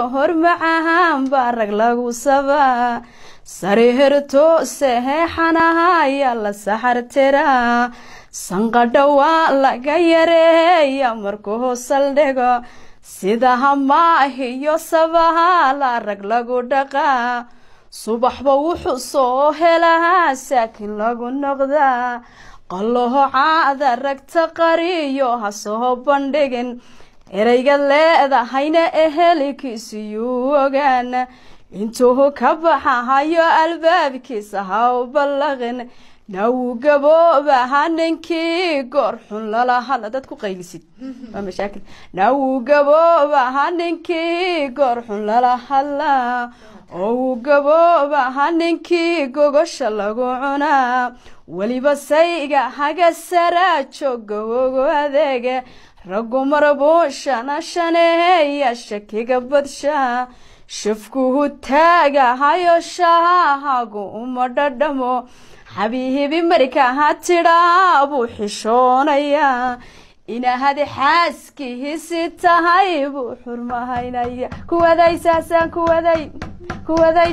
hormacahan barag lagu sabaa sariirto seexanaha ayaa la saxartiraa sanqadha waa laga yareeya markuu saldhigo sida hamaahiyo sabaha la rag lagu dhaqaa subaxba wuxuu soo helahaa saakin lagu noqdaa qalloho caada ragta qariyo ha soo bandhigin erayga leedahayna ehelikiisiyuu ogaan intuu ka baxahayo albaabkiisa ha u ballaqin nawu gaboobaha ninkii goor xun lala hadla dad ku qaylisid waa mashaakil nawu gaboobaha ninkii goor xun lala hadlaa oo gaboobaha ninkii gogosha lagu cunaa weliba sayga haga saraa jooga ogo adeega raggu marbuushana shaneeya shakiga badshaa shafkuhu taagahayo shaahagu uma dhadhamo xabiibi markaa tidhaa buu xishoonayaa inahadi xaaskihiisi tahay buu xurmahaynaya kuwaday saasaan kuwaday